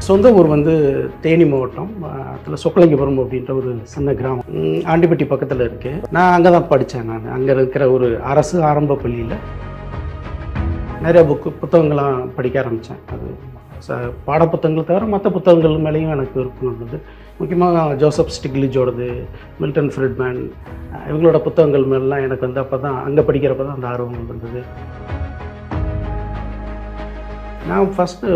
சொந்த ஊர் வந்து தேனி மாவட்டம், அதில் சொக்கலிங்கபுரம் அப்படின்ற ஒரு சின்ன கிராமம், ஆண்டிப்பட்டி பக்கத்தில் இருக்குது. நான் அங்கே தான் படித்தேன். நான் அங்கே இருக்கிற ஒரு அரசு ஆரம்ப பள்ளியில் நிறைய புத்தகங்கள்லாம் படிக்க ஆரம்பித்தேன். அது பாடப்புத்தகங்கள் தவிர மற்ற புத்தகங்கள் மேலேயும் எனக்கு விருப்பம் இருந்தது. முக்கியமாக ஜோசப் ஸ்டிக்லிஜோடது, மில்டன் ஃப்ரிட்மேன், இவங்களோட புத்தகங்கள் மேலாம் எனக்கு வந்து அப்போ தான் அங்கே படிக்கிறப்ப தான் அந்த ஆர்வம் இருந்தது. நான் ஃபஸ்ட்டு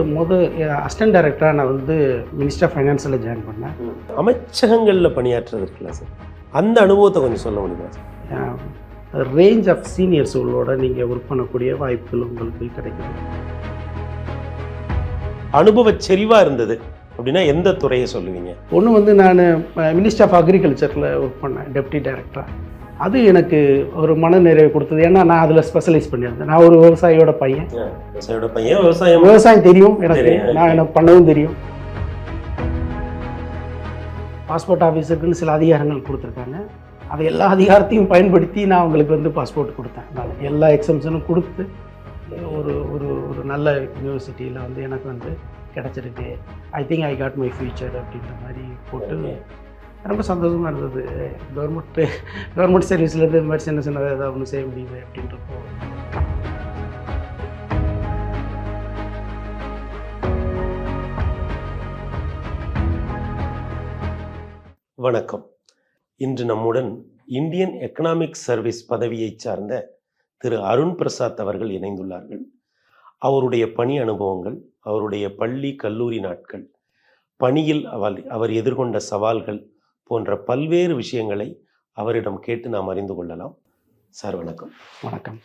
அசிஸ்டன்ட் டைரக்டராக நான் வந்து மினிஸ்டர் ஆஃப் ஃபைனான்ஸில் ஜாயின் பண்ணேன். அமைச்சகங்களில் பணியாற்றுறது இருக்குல்ல சார், அந்த அனுபவத்தை கொஞ்சம் சொல்ல முடியுமா சார்? ரேஞ்ச் ஆஃப் சீனியர்ஸுகளோட நீங்கள் ஒர்க் பண்ணக்கூடிய வாய்ப்புகள் உங்களுக்கு கிடைக்குது. அனுபவ செறிவாக இருந்தது அப்படின்னா எந்த துறையை சொல்லுவீங்க? ஒன்று வந்து நான் மினிஸ்டர் ஆஃப் அக்ரிகல்ச்சரில் ஒர்க் பண்ணேன் டெப்டி டைரக்டராக. அது எனக்கு ஒரு மன நிறைவு கொடுத்தது. ஏன்னா நான் அதில் ஸ்பெஷலைஸ் பண்ணியிருந்தேன். நான் ஒரு விவசாயியோட பையன். விவசாயம் தெரியும் எனக்கு, நான் எனக்கு பண்ணவும் தெரியும். பாஸ்போர்ட் ஆஃபீஸருக்குன்னு சில அதிகாரங்கள் கொடுத்துருக்காங்க. அதை எல்லா அதிகாரத்தையும் பயன்படுத்தி நான் அவங்களுக்கு வந்து பாஸ்போர்ட் கொடுத்தேன். நான் எல்லா எக்ஸம்ஷனும் கொடுத்து ஒரு ஒரு ஒரு நல்ல யூனிவர்சிட்டியில் வந்து எனக்கு வந்து கிடச்சிருக்கு. I think I got my future அப்படின்ற மாதிரி போட்டு ரொம்ப சந்தோஷமாக இருந்தது. கவர்மெண்ட் சர்வீஸ்லேருந்து இந்த மாதிரி சின்ன சின்னதாக ஏதாவது ஒன்று செய்ய முடியுது அப்படின்றப்போ. வணக்கம். இன்று நம்முடன் இந்தியன் எக்கனாமிக் சர்வீஸ் பதவியை சார்ந்த திரு அருண் பிரசாத் அவர்கள் இணைந்துள்ளார்கள். அவருடைய பணி அனுபவங்கள், அவருடைய பள்ளி கல்லூரி நாட்கள், பணியில் அவர் எதிர்கொண்ட சவால்கள் போன்ற பல்வேறு விஷயங்களை அவரிடம் கேட்டு நாம் அறிந்து கொள்ளலாம். சார் வணக்கம். வணக்கம்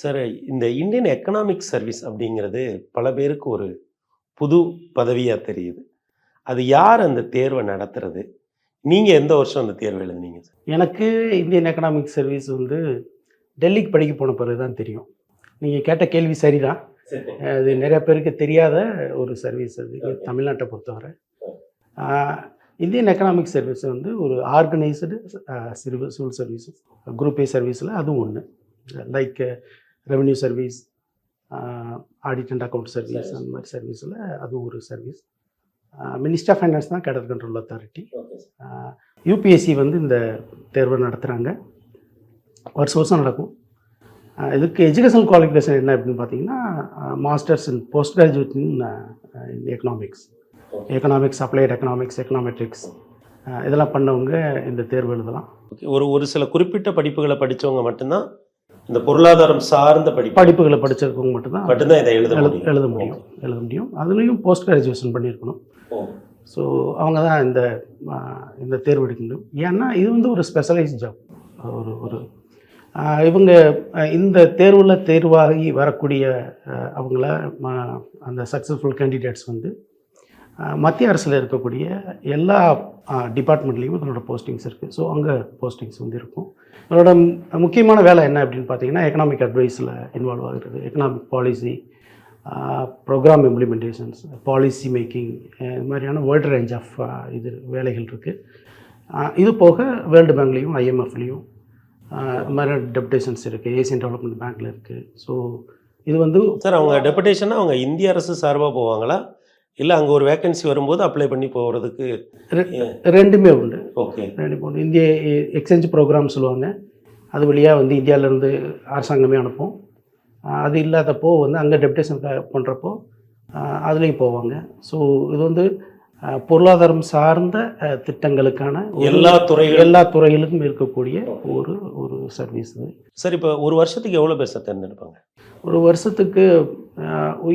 சார். இந்த இந்தியன் எக்கனாமிக் சர்வீஸ் அப்படிங்கிறது பல பேருக்கு ஒரு புது பதவியாக தெரியுது. அது யார் அந்த தேர்வை நடத்துறது? நீங்கள் எந்த வருஷம் அந்த தேர்வு எழுதுனீங்க சார்? எனக்கு இந்தியன் எக்கனாமிக் சர்வீஸ் வந்து டெல்லிக்கு படிக்க போன பிறகு தான் தெரியும். நீங்கள் கேட்ட கேள்வி சரிதான். அது நிறைய பேருக்கு தெரியாத ஒரு சர்வீஸ். அது தமிழ்நாட்டை பொறுத்தவரை இந்தியன் எக்கனாமிக் சர்வீஸ் வந்து ஒரு organised civil services, group A சர்வீஸில் அதுவும் ஒன்று. Like revenue service, audit and account service, அந்த மாதிரி சர்வீஸில் அதுவும் ஒரு சர்வீஸ். மினிஸ்டர் ஆஃப் ஃபைனான்ஸ் தான் கேடர் கண்ட்ரோல் அத்தாரிட்டி. யூபிஎஸ்சி வந்து இந்த தேர்வை நடத்துகிறாங்க. வருஷம் நடக்கும். இதுக்கு எஜுகேஷனல் குவாலிஃபிகேஷன் என்ன அப்படின்னு பார்த்தீங்கன்னா, masters in post graduate in economics, applied economics, econometrics இதெல்லாம் பண்ணவங்க இந்த தேர்வு எழுதலாம். ஒரு சில குறிப்பிட்ட படிப்புகளை படித்தவங்க மட்டும்தான், இந்த பொருளாதாரம் சார்ந்த படிப்புகளை படிச்சிருக்கவங்க மட்டும்தான் இதை எழுத முடியும். அதுலேயும் போஸ்ட் கிராஜுவேஷன் பண்ணியிருக்கணும். ஸோ அவங்க தான் இந்த தேர்வு எடுக்க முடியும். ஏன்னா இது வந்து ஒரு ஸ்பெஷலைஸ் ஜாப். இவங்க இந்த தேர்வில் தேர்வாகி வரக்கூடிய அவங்கள அந்த சக்ஸஸ்ஃபுல் கேண்டிடேட்ஸ் வந்து மத்திய அரசில் இருக்கக்கூடிய எல்லா டிபார்ட்மெண்ட்லேயும் இதனோட போஸ்டிங்ஸ் இருக்குது. ஸோ அங்கே போஸ்டிங்ஸ் வந்து இருக்கும். இதனோட முக்கியமான வேலை என்ன அப்படின்னு பார்த்தீங்கன்னா, எக்கனாமிக் அட்வைஸில் இன்வால்வ் ஆகிறது, economic policy, program implementations, policy making, இது மாதிரியான வேர்ல்டு ரேஞ்ச் ஆஃப் வேலைகள் இருக்குது. இது போக வேர்ல்டு பேங்க்லேயும் ஐஎம்எஃப்லேயும் இது மாதிரி டெபுடேஷன்ஸ் இருக்குது. ஏசியன் டெவலப்மெண்ட் பேங்க்கில் இருக்குது. ஸோ இது வந்து சார், அவங்க டெபுடேஷனாக அவங்க இந்திய அரசு சார்பாக போவாங்களா, இல்லை அங்கே ஒரு வேக்கன்சி வரும்போது அப்ளை பண்ணி போகிறதுக்கு? ரெண்டுமே உண்டு. ஓகே, ரெண்டுமே உண்டு. இந்திய எக்ஸ்சேஞ்ச் ப்ரோக்ராம் சொல்லுவாங்க. அது வழியாக வந்து இந்தியாவிலேருந்து அரசாங்கமே அனுப்பும். அது இல்லாதப்போ வந்து அங்கே டெபுடேஷன் பண்ணுறப்போ அதுலேயும் போவாங்க. ஸோ இது வந்து பொருளாதாரம் சார்ந்த திட்டங்களுக்கான எல்லா துறைகளுக்கும் இருக்கக்கூடிய ஒரு சர்வீஸ். சார், இப்போ ஒரு வருஷத்துக்கு எவ்வளோ பேர் சார் தேர்ந்தெடுப்பாங்க? ஒரு வருஷத்துக்கு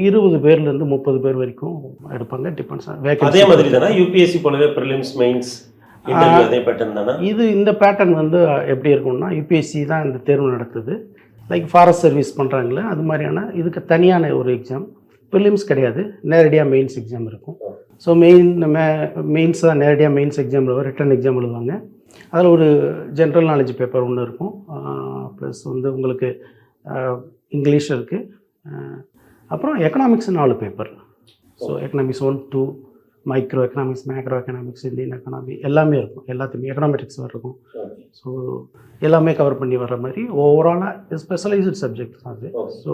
20 பேர்லேருந்து 30 பேர் வரைக்கும் எடுப்பாங்க. டிபெண்ட்ஸ். அதே மாதிரி தானே யூபிஎஸ்சி போலவே ப்ரிலிம்ஸ், மெயின்ஸ், அதே பேட்டர்ன் தானே? இந்த பேட்டர்ன் வந்து எப்படி இருக்கும்னா, யூபிஎஸ்சி தான் இந்த தேர்வு நடத்துது. லைக் ஃபாரஸ்ட் சர்வீஸ் பண்ணுறாங்களே அது மாதிரியான இதுக்கு தனியான ஒரு எக்ஸாம். ப்ரிலிம்ஸ் கிடையாது, நேரடியாக மெயின்ஸ் எக்ஸாம் இருக்கும். ஸோ மெயின்ஸ் தான் நேரடியாக மெயின்ஸ் எக்ஸாம் ரிட்டன் எக்ஸாம் எழுதுவாங்க. அதில் ஒரு ஜென்ரல் நாலேஜ் பேப்பர் ஒன்று இருக்கும். ப்ளஸ் வந்து உங்களுக்கு இங்கிலீஷ் இருக்குது. அப்புறம் economics 4 paper. So economics 1, 2, micro economics, macro economics, Indian economy எல்லாமே இருக்கும். எல்லாத்தையுமே எக்கனாமெட்ரிக்ஸ் இருக்கும். ஸோ எல்லாமே கவர் பண்ணி வர்ற மாதிரி ஓவராலாக ஸ்பெஷலைஸ்டு சப்ஜெக்ட் தான் அது. ஸோ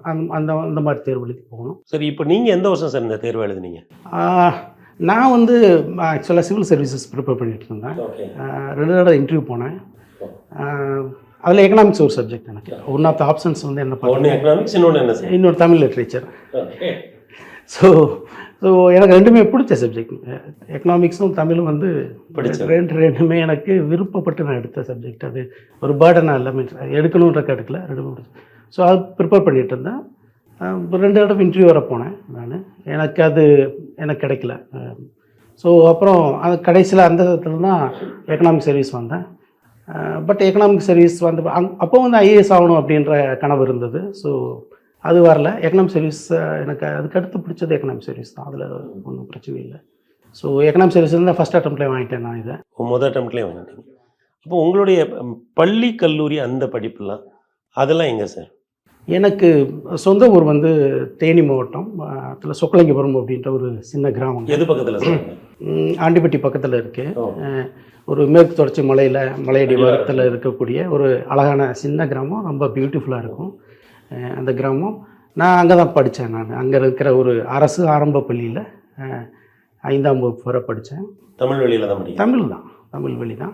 அந்த அந்த மாதிரி தேர்வு எழுதி போகணும். சரி, இப்போ நீங்கள் எந்த வருஷம் சார் இந்த தேர்வு எழுதுனீங்க? நான் வந்து ஆக்சுவலாக சிவில் சர்வீசஸ் ப்ரிப்பேர் பண்ணிகிட்டு இருந்தேன். 2 தடவை இன்டர்வியூ போனேன். அதில் எக்கனாமிக்ஸ் ஒரு சப்ஜெக்ட். எனக்கு ஒன் ஆஃப் த ஆப்ஷன்ஸ் வந்து என்ன ஒன்று எக்கனாமிக்ஸ், இன்னொன்று என்ன சார்? இன்னொரு தமிழ் லிட்ரேச்சர். ஸோ எனக்கு ரெண்டுமே பிடிச்ச சப்ஜெக்ட். எக்கனாமிக்ஸும் தமிழும் வந்து ரெண்டுமே எனக்கு விருப்பப்பட்டு நான் எடுத்த சப்ஜெக்ட். அது ஒரு பேர்டனாக எல்லாமே எடுக்கணுன்ற எடுக்கல, ரெண்டுமே பிடிச்சி. ஸோ அது ப்ரிப்பேர் பண்ணிகிட்டு இருந்தேன். 2 தடவை இன்டர்வியூ வர போனேன் நான். எனக்கு கிடைக்கல. ஸோ அப்புறம் அது கடைசியில் அந்த இடத்துல தான் எக்கனாமிக் சர்வீஸ் வந்தேன். பட் எக்கனாமிக் சர்வீஸ் வந்து அப்போ வந்து ஐஏஎஸ் ஆகணும் அப்படின்ற கனவு இருந்தது. ஸோ அது வரல. எக்கனாமிக் சர்வீஸ் எனக்கு அதுக்கு அடுத்து பிடிச்சது எக்கனாமிக் சர்வீஸ் தான். அதில் ஒன்றும் பிரச்சனை இல்லை. ஸோ எக்கனாமிக் சர்வீஸ் தான் ஃபஸ்ட் அட்டம்ப்ட்லேயே வாங்கிட்டேன் நான் இதை. முதல் அட்டம்ப்ட்லேயே வாங்கிட்டீங்க. அப்போ உங்களுடைய பள்ளி கல்லூரி அந்த படிப்புலாம் அதெல்லாம் எங்கே சார்? எனக்கு சொந்த ஊர் வந்து தேனி மாவட்டம். அதில் சொக்கலிங்கபுரம் அப்படின்ற ஒரு சின்ன கிராமம். எது பக்கத்தில் சார்? ஆண்டிப்பட்டி பக்கத்தில் இருக்குது. ஒரு மேற்கு தொடர்ச்சி மலையடி வாரத்தில் இருக்கக்கூடிய ஒரு அழகான சின்ன கிராமம். ரொம்ப பியூட்டிஃபுல்லாக இருக்கும் அந்த கிராமம். நான் அங்கே தான் படித்தேன். நான் அங்கே இருக்கிற ஒரு அரசு ஆரம்ப பள்ளியில் 5ஆம் வகுப்பு வரை படித்தேன். தமிழ் வழியில் தான் படித்தேன். தமிழ் வழி தான்.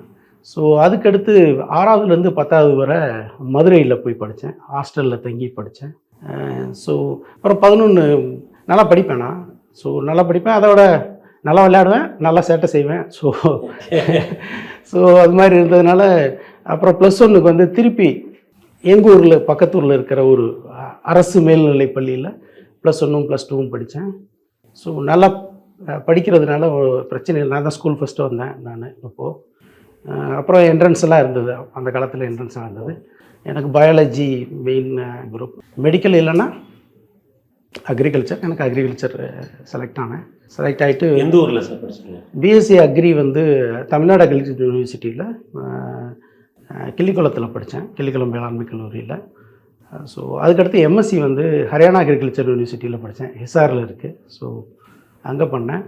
ஸோ அதுக்கடுத்து 6ஆவதுலேருந்து 10ஆவது வரை மதுரையில் போய் படித்தேன். ஹாஸ்டலில் தங்கி படித்தேன். ஸோ அப்புறம் 11 நல்லா படிப்பேன் நான். ஸோ நல்லா படிப்பேன், அதோட நல்லா விளையாடுவேன், நல்லா சேட்டை செய்வேன். ஸோ அது மாதிரி இருந்ததுனால அப்புறம் +1க்கு வந்து திருப்பி எங்கள் ஊரில் பக்கத்தூரில் இருக்கிற ஒரு அரசு மேல்நிலை பள்ளியில் +1ம் +2ம் படித்தேன். ஸோ நல்லா படிக்கிறதுனால பிரச்சனை இல்லை. நான் தான் ஸ்கூல் ஃபஸ்ட்டு வந்தேன் நான் இப்போது. அப்புறம் என்ட்ரன்ஸ் எல்லாம் இருந்தது. அந்த காலத்தில் என்ட்ரன்ஸ் எல்லாம் இருந்தது. எனக்கு பயாலஜி மெயின் குரூப். மெடிக்கல் இல்லைன்னா அக்ரிகல்ச்சர். எனக்கு அக்ரிகல்ச்சர் செலக்ட் ஆனேன். செலக்ட் ஆகிட்டு எந்த ஊரில் சார் படிச்சீங்க? பிஎஸ்சி அக்ரி வந்து தமிழ்நாடு அக்ரிகல்ச்சர் யூனிவர்சிட்டியில் கிள்ளிக்குளத்தில் படித்தேன். கிள்ளிக்குளம் வேளாண்மை கல்லூரியில். ஸோ அதுக்கடுத்து எம்எஸ்சி வந்து ஹரியானா அக்ரிகல்ச்சர் யூனிவர்சிட்டியில் படித்தேன். ஹிசாரில் இருக்குது. ஸோ அங்கே பண்ணேன்.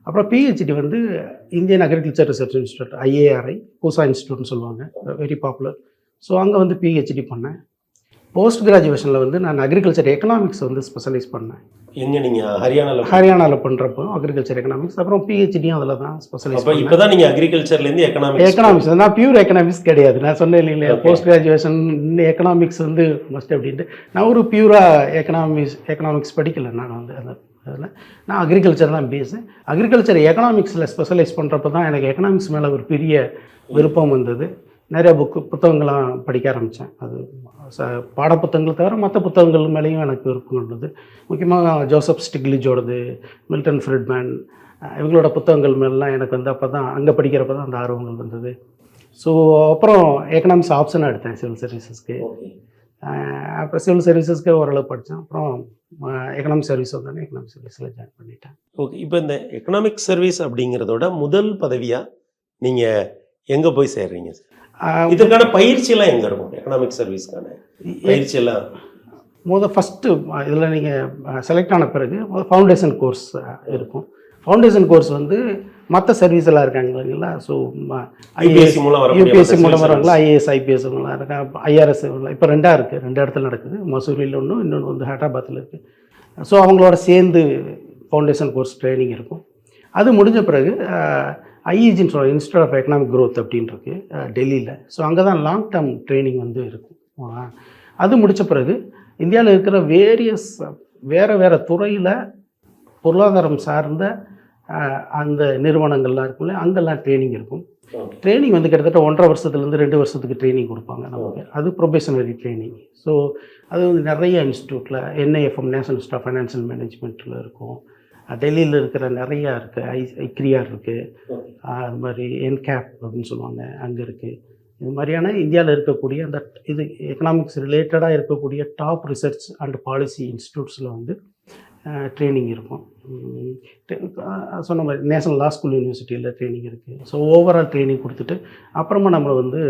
அப்புறம் பிஹெச்டி வந்து Indian agriculture research institute, IARI, பூசா இன்ஸ்டியூட்னு சொல்லுவாங்க, வெரி பாப்புலர். ஸோ அங்கே வந்து பிஹெச்டி பண்ணேன். போஸ்ட் கிராஜுவேஷனில் வந்து நான் அக்ரிகல்ச்சர் எக்கனாமிக்ஸ் வந்து ஸ்பெஷலைஸ் பண்ணேன். எங்கே நீங்கள் ஹரியானாவில் பண்ணுறப்போ அக்ரிகல்ச்சர் எக்கனாமிக்ஸ். அப்புறம் பிஹெச்டியும் அதில் தான் ஸ்பெஷலைஸ். இப்போ தான் நீங்கள் அக்ரிகல்ச்சர்லேருந்து எக்கனாமிக்ஸ். நான் பியூர் எக்கனாமிக்ஸ் கிடையாது. நான் சொன்னேன் இல்லைங்களா, போஸ்ட் கிராஜுவேஷன் எக்கனாமிக்ஸ் வந்து மஸ்ட் அப்படின்ட்டு. நான் ஒரு பியூராக எக்கனாமிக்ஸ் படிக்கலை. நான் வந்து அதில் நான் அக்ரிகல்ச்சர் தான் பேஸு. அக்ரிகல்ச்சர் எக்கனாமிக்ஸில் ஸ்பெஷலைஸ் பண்ணுறப்ப தான் எனக்கு எக்கனாமிக்ஸ் மேலே ஒரு பெரிய விருப்பம் வந்தது. நிறைய புத்தகங்கள்லாம் படிக்க ஆரம்பித்தேன். அது பாடப்புத்தகங்கள் தவிர மற்ற புத்தகங்கள் மேலேயும் எனக்கு விருப்பம் இருந்தது. முக்கியமாக ஜோசப் ஸ்டிக்லிஜோடது, மில்டன் ஃப்ரிட்மேன், இவங்களோட புத்தகங்கள் மேலாம் எனக்கு வந்து அப்போ தான் அங்கே படிக்கிறப்ப தான் அந்த ஆர்வங்கள் வந்தது. ஸோ அப்புறம் எக்கனாமிக்ஸ் ஆப்ஷனாக எடுத்தேன் சிவில் சர்வீசஸ்க்கு. அப்புறம் சிவில் சர்வீசஸ்க்கு ஓரளவு படித்தேன். அப்புறம் எக்கனாமிக் சர்வீஸ் வந்தோடனே எக்கனாமிக் சர்வீஸில் ஜாயின் பண்ணிட்டேன். ஓகே. இப்போ இந்த எக்கனாமிக் சர்வீஸ் அப்படிங்கிறதோட முதல் பதவியாக நீங்கள் எங்கே போய் சேர்றீங்க சார்? இதற்கான பயிற்சியெல்லாம் எங்கே இருக்கும்? எக்கனாமிக் சர்வீஸ்க்கான பயிற்சியெல்லாம் ஃபஸ்ட்டு இதில் நீங்கள் செலக்ட் ஆன பிறகு ஃபவுண்டேஷன் கோர்ஸ் இருக்கும். ஃபவுண்டேஷன் கோர்ஸ் வந்து மற்ற சர்வீஸ் எல்லாம் இருக்காங்க இல்லைங்களா. ஸோ யூபிஎஸ்சி மூலம் வராங்களா, IAS IPS மூலம் இருக்காங்க, IRS இப்போ 2 இருக்குது. 2 இடத்துல நடக்குது. மசூரியில் ஒன்று, இன்னொன்று வந்து ஹைதராபாத்தில் இருக்குது. ஸோ அவங்களோட சேர்ந்து ஃபவுண்டேஷன் கோர்ஸ் ட்ரைனிங் இருக்கும். அது முடிஞ்ச பிறகு IEGன்னு சொல்லுவாங்க, இன்ஸ்டியூட் ஆஃப் எக்கனாமிக் க்ரோத் அப்படின்னு இருக்கு டெல்லியில். ஸோ அங்கே தான் லாங் டேர்ம் ட்ரைனிங் வந்து இருக்கும். அது முடித்த பிறகு இந்தியாவில் இருக்கிற வேறு துறையில் பொருளாதாரம் சார்ந்த அந்த நிறுவனங்கள்லாம் இருக்குல்ல, அங்கெல்லாம் ட்ரைனிங் இருக்கும். ட்ரைனிங் வந்து கிட்டத்தட்ட 1.5 வருஷத்துலேருந்து 2 வருஷத்துக்கு ட்ரைனிங் கொடுப்பாங்க நமக்கு. அது ப்ரொபேஷனரி ட்ரைனிங். ஸோ அது வந்து நிறைய இன்ஸ்டியூட்டில் NIFM, national institute of financial மேனேஜ்மெண்ட்டில் இருக்கும். டெல்லியில் இருக்கிற நிறையா இருக்குது. ICRIR இருக்குது. அது மாதிரி NCAP அப்படின்னு சொல்லுவாங்க, அங்கே இருக்குது. இது மாதிரியான இந்தியாவில் இருக்கக்கூடிய அந்த இது எக்கனாமிக்ஸ் ரிலேட்டடாக இருக்கக்கூடிய டாப் ரிசர்ச் அண்ட் பாலிசி இன்ஸ்டியூட்ஸில் வந்து ட்ரைனிங் இருக்கும். சொன்ன மாதிரி நேஷனல் லா ஸ்கூல் யூனிவர்சிட்டியில் ட்ரைனிங் இருக்குது. ஸோ ஓவரால் ட்ரைனிங் கொடுத்துட்டு அப்புறமா நம்மளை வந்து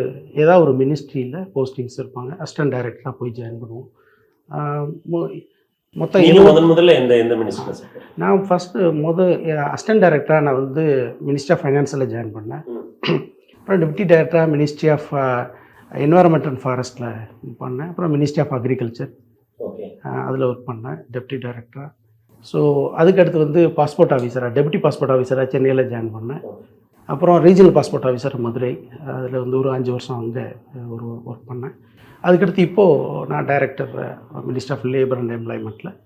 ஏதாவது ஒரு மினிஸ்ட்ரியில் போஸ்டிங்ஸ் இருப்பாங்க. அசிஸ்டன்ட் டைரக்டராக போய் ஜாயின் பண்ணுவோம். மொத்தம் முதல்ல எந்த மினிஸ்டர்? நான் ஃபஸ்ட்டு அசிஸ்டன்ட் டைரக்டராக நான் வந்து மினிஸ்டர் ஆஃப் ஃபைனான்ஸில் ஜாயின் பண்ணேன். அப்புறம் டெப்டி டைரக்டராக மினிஸ்ட்ரி ஆஃப் என்வரன்மெண்ட் அண்ட் ஃபாரஸ்ட்டில் பண்ணேன். அப்புறம் மினிஸ்ட்ரி ஆஃப் அக்ரிகல்ச்சர் ஓகே. அதில் ஒர்க் பண்ணேன் டெப்டி டைரக்டராக. ஸோ அதுக்கடுத்து வந்து பாஸ்போர்ட் ஆஃபீஸராக டெப்டி பாஸ்போர்ட் ஆஃபீஸராக சென்னையில் ஜாயின் பண்ணேன். அப்புறம் ரீஜனல் பாஸ்போர்ட் ஆஃபீஸர் மதுரை, அதில் வந்து ஒரு 5 வருஷம் அங்கே ஒரு ஒர்க் பண்ணேன். அதுக்கடுத்து இப்போது நான் director ministry of labour and எம்ப்ளாய்மெண்ட்டில்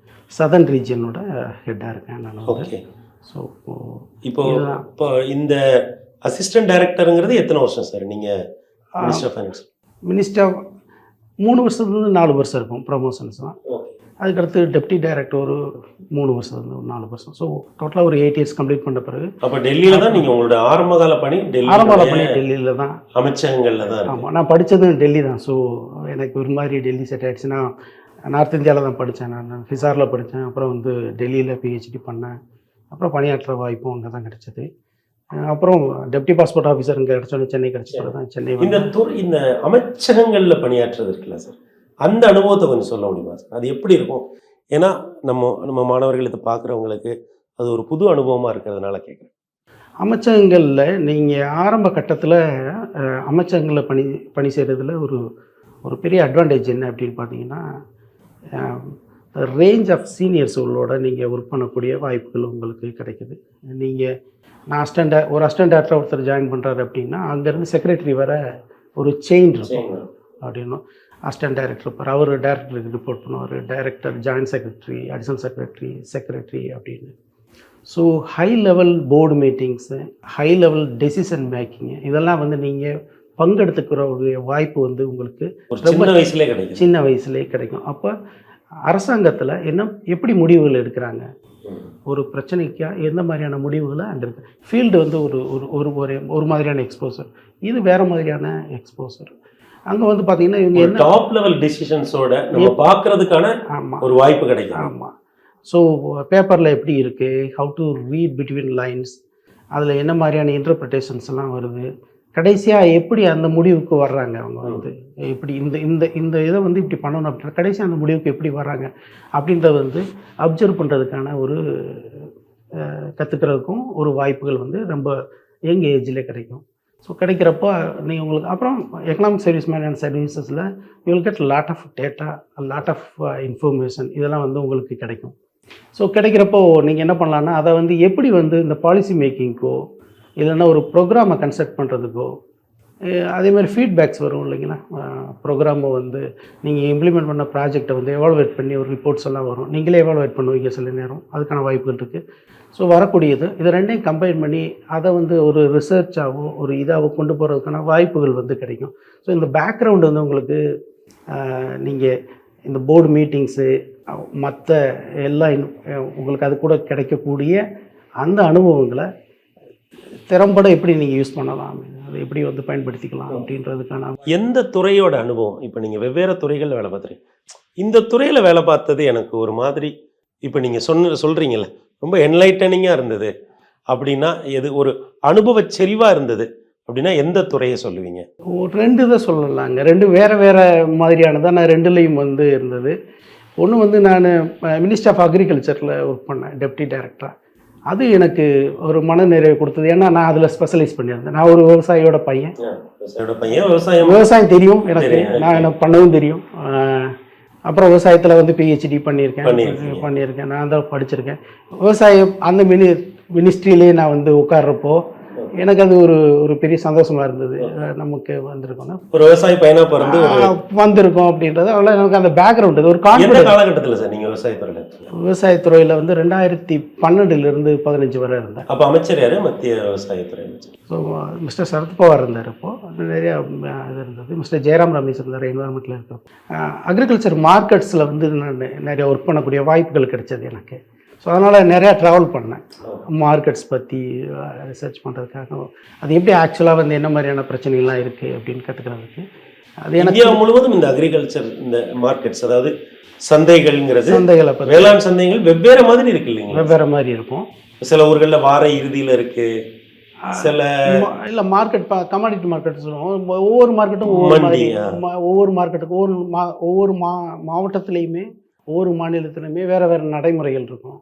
சதர்ன் ரீஜியனோட ஹெட்டாக இருக்கேன் நான் வந்து. ஓகே. ஸோ இப்போ இந்த அசிஸ்டன்ட் டைரக்டருங்கிறது எத்தனை வருஷம் சார் நீங்கள் minister of finance? Ministry of 3 வருஷத்துலேருந்து 4 வருஷம் இருக்கும் ப்ரமோஷன்ஸ் தான். ஓகே. அதுக்கடுத்து டெப்டி டைரக்டர் ஒரு 3 வருஷத்துலேருந்து ஒரு 4 வருஷம். ஸோ டோட்டலாக ஒரு 8 இயர்ஸ் கம்ப்ளீட் பண்ண பிறகு அப்போ டெல்லியில் தான் நீங்கள் உங்களோட ஆரம்பகால பணி ஆரம்பகால பணி டெல்லியில் தான். அமைச்சகங்களில் தான். ஆமாம், நான் படித்ததும் டெல்லி தான். ஸோ எனக்கு ஒரு மாதிரி டெல்லி செட் ஆகிடுச்சு. நான் நார்த் இந்தியாவில் தான் படித்தேன். நான் ஹிசாரில் படித்தேன். அப்புறம் வந்து டெல்லியில் பிஹெச்டி பண்ணேன். அப்புறம் பணியாற்ற வாய்ப்பும் அங்கே தான் கிடச்சிது. அப்புறம் டெப்டி பாஸ்போர்ட் ஆஃபீஸர் இங்கே கிடச்சோன்னே சென்னை கிடச்சது தான் சென்னை. இந்த அமைச்சகங்களில் பணியாற்றுறது இருக்குல்ல சார், அந்த அனுபவத்தை கொஞ்சம் சொல்ல முடியுமா சார்? அது எப்படி இருக்கும்? ஏன்னா நம்ம மாணவர்களுக்கு பார்க்குறவங்களுக்கு அது ஒரு புது அனுபவமாக இருக்கிறதுனால கேட்குறேன். அமைச்சகங்களில் நீங்கள் ஆரம்ப கட்டத்தில் அமைச்சகங்களில் பணி செய்கிறதுல ஒரு பெரிய அட்வான்டேஜ் என்ன அப்படின்னு பார்த்தீங்கன்னா, ரேஞ்ச் ஆஃப் சீனியர்ஸுகளோட நீங்கள் ஒர்க் பண்ணக்கூடிய வாய்ப்புகள் உங்களுக்கு கிடைக்குது. நான் ஒரு அசிஸ்டன்ட் டைரக்டர் ஒருத்தர் ஜாயின் பண்ணுறாரு அப்படின்னா, அங்கேருந்து செக்ரட்டரி வர ஒரு செயின் இருக்கும் அப்படின்னும். அசிஸ்டன்ட் டைரக்டர் இருப்பார், அவர் டைரக்டருக்கு ரிப்போர்ட் பண்ணுவார், director, joint secretary, additional secretary அப்படின்னு. So high level board meetings, high level decision making, இதெல்லாம் வந்து நீங்கள் பங்கெடுத்துக்கிற ஒரு வாய்ப்பு வந்து உங்களுக்கு சின்ன வயசுலேயே கிடைக்கும். அப்போ அரசாங்கத்தில் எப்படி முடிவுகள் எடுக்கிறாங்க, ஒரு பிரச்சனைக்கா எந்த மாதிரியான முடிவுகளை அங்கே இருக்குது. ஃபீல்டு வந்து ஒரு மாதிரியான எக்ஸ்போசர், இது வேறு மாதிரியான எக்ஸ்போசர். அங்கே வந்து பார்த்தீங்கன்னா இவங்க என்ன டாப் லெவல் டிசிஷன்ஸோட நம்ம பார்க்கறதுக்கான ஒரு வாய்ப்பு கிடைக்கும். ஆமாம். ஸோ பேப்பரில் எப்படி இருக்குது, how to read between lines, அதில் என்ன மாதிரியான இன்டர்பிரிட்டேஷன்ஸ் எல்லாம் வருது, கடைசியாக எப்படி அந்த முடிவுக்கு வர்றாங்க, அவங்க வந்து எப்படி இந்த இதை வந்து இப்படி பண்ணணும் அப்படின்னா கடைசியாக அந்த முடிவுக்கு எப்படி வர்றாங்க அப்படின்றத வந்து அப்சர்வ் பண்ணுறதுக்கான ஒரு கற்றுக்கிறதுக்கும் ஒரு வாய்ப்புகள் வந்து ரொம்ப யங் ஏஜ்லேயே கிடைக்கும். ஸோ கிடைக்கிறப்போ நீங்கள் உங்களுக்கு அப்புறம் எக்கனாமிக் சர்வீஸ் மேன் சர்வீசஸில் you will get lot of data, lot of information, இதெல்லாம் வந்து உங்களுக்கு கிடைக்கும். ஸோ கிடைக்கிறப்போ நீங்கள் என்ன பண்ணலான்னா அதை வந்து எப்படி வந்து இந்த பாலிசி மேக்கிங்க்கோ இல்லைன்னா ஒரு ப்ரோக்ராமை கன்ஸ்ட்ரக்ட் பண்ணுறதுக்கோ, அதேமாதிரி ஃபீட்பேக்ஸ் வரும் இல்லைங்களா. ப்ரோக்ராமை வந்து நீங்கள் இம்ப்ளிமெண்ட் பண்ண ப்ராஜெக்டை வந்து எவாலுவேட் பண்ணி ஒரு ரிப்போர்ட்ஸ் எல்லாம் வரும், நீங்களே எவாலுவேட் பண்ணுவீங்க சில நேரம், அதுக்கான வாய்ப்புகள் இருக்குது. ஸோ வரக்கூடியது இது ரெண்டையும் கம்பைன் பண்ணி அதை வந்து ஒரு ரிசர்ச்சாகவோ ஒரு இதாகவோ கொண்டு போகிறதுக்கான வாய்ப்புகள் வந்து கிடைக்கும். ஸோ இந்த பேக்ரவுண்டு வந்து உங்களுக்கு நீங்கள் இந்த போர்டு மீட்டிங்ஸு மற்ற எல்லாம் உங்களுக்கு அது கூட கிடைக்கக்கூடிய அந்த அனுபவங்களை திறம்பட எப்படி நீங்கள் யூஸ் பண்ணலாம், அதை எப்படி வந்து பயன்படுத்திக்கலாம் அப்படின்றதுக்கான எந்த துறையோட அனுபவம். இப்போ நீங்கள் வெவ்வேறு துறைகளில் வேலை பார்த்துறீங்க, இந்த துறையில் வேலை பார்த்தது எனக்கு ஒரு மாதிரி இப்போ நீங்கள் சொல்கிறீங்கல்ல ரொம்ப என்லைட்டனிங்காக இருந்தது அப்படின்னா எது ஒரு அனுபவ செறிவாக இருந்தது அப்படின்னா எந்த துறையை சொல்லுவீங்க? ஒரு 2 இதை சொல்லலாங்க. 2 வேறு மாதிரியானதான். நான் 2லேயும் வந்து இருந்தது. ஒன்று வந்து நான் மினிஸ்ட்ரி ஆஃப் அக்ரிகல்ச்சரில் ஒர்க் பண்ணேன் டெப்டி டைரக்டராக. அது எனக்கு ஒரு மன நிறைவு கொடுத்தது. ஏன்னா நான் அதில் ஸ்பெஷலைஸ் பண்ணியிருந்தேன். நான் ஒரு விவசாயியோட பையன், விவசாயம் தெரியும் எனக்கு, நான் பண்ணவும் தெரியும். அப்புறம் விவசாயத்தில் வந்து பிஹெச்டி பண்ணியிருக்கேன். நான் தான் படிச்சிருக்கேன். விவசாயம் அந்த மினிஸ்ட்ரியிலே நான் வந்து உட்கார்றப்போ எனக்கு அது ஒரு பெரிய சந்தோஷமாக இருந்தது. நமக்கு வந்திருக்கோம், ஒரு விவசாய பையனாக பிறந்து வந்திருக்கோம் அப்படின்றது. அதெல்லாம் எனக்கு அந்த பேக்ரவுண்ட், அது ஒரு காலகட்டத்தில் சார் நீங்கள் விவசாயத்துறையில் வந்து 2012 15 வரை இருந்தேன். அப்போ அமைச்சர் யார்? மத்திய விவசாயத்துறை அமைச்சர். ஸோ மிஸ்டர் சரத்பவார் இருந்தார். இப்போது நிறையா இது இருந்தது. மிஸ்டர் ஜெயராம் ரமேஷ் இருந்தார் என்வரன்மெண்ட்டில் இருக்கிற. அக்ரிகல்ச்சர் மார்க்கெட்ஸில் வந்து நான் நிறைய ஒர்க் பண்ணக்கூடிய வாய்ப்புகள் கிடைச்சது எனக்கு. ஸோ அதனால் நிறையா ட்ராவல் பண்ணேன் மார்க்கெட்ஸ் பற்றி ரிசர்ச் பண்ணுறதுக்காக. அது எப்படி ஆக்சுவலாக வந்து என்ன மாதிரியான பிரச்சனைகள்லாம் இருக்குது அப்படின்னு கற்றுக்கிறதுக்கு. அது இந்தியா முழுவதும் இந்த அக்ரிகல்ச்சர் இந்த மார்க்கெட்ஸ், அதாவது சந்தைகள்ங்கிறது, சந்தைகளை வேளாண் சந்தைகள் வெவ்வேறு மாதிரி இருக்கு இல்லைங்க? வெவ்வேறு மாதிரி இருக்கும். சில ஊர்களில் வார இறுதியில் இருக்குது, சில இல்லை மார்க்கெட் கமாடிட்டி மார்க்கெட் சொல்லுவோம். ஒவ்வொரு மார்க்கெட்டும் ஒவ்வொரு மார்க்கெட்டுக்கும் ஒவ்வொரு மாவட்டத்துலேயுமே ஒவ்வொரு மாநிலத்துலையுமே வேறு நடைமுறைகள் இருக்கும்.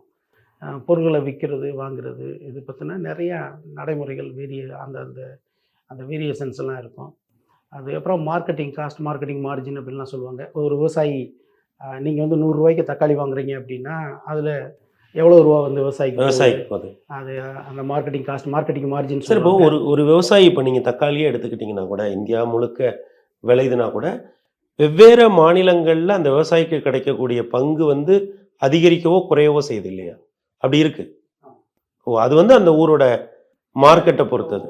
பொருட்களை விற்கிறது வாங்குறது இது பற்றின நிறையா நடைமுறைகள் அந்த அந்த வேரியேஷன்ஸ் எல்லாம் இருக்கும். அதுக்கப்புறம் மார்க்கெட்டிங் காஸ்ட், மார்க்கெட்டிங் மார்ஜின் அப்படின்லாம் சொல்லுவாங்க. ஒரு விவசாயி நீங்கள் வந்து ரூ. 100 தக்காளி வாங்குறீங்க அப்படின்னா, அதில் எவ்வளோ ரூபா வந்து விவசாயிக்கு போகுது. அது அந்த marketing cost, marketing margin sir, இப்போ ஒரு விவசாயி, இப்போ நீங்கள் தக்காளியே எடுத்துக்கிட்டிங்கன்னா கூட, இந்தியா முழுக்க விளையுதுன்னா கூட, வெவ்வேறு மாநிலங்களில் அந்த விவசாயிக்கு கிடைக்கக்கூடிய பங்கு வந்து அதிகரிக்கவோ குறையவோ செய்யுது இல்லையா? அப்படி இருக்கு. அது வந்து அந்த ஊரோட மார்க்கெட்டை பொறுத்தது.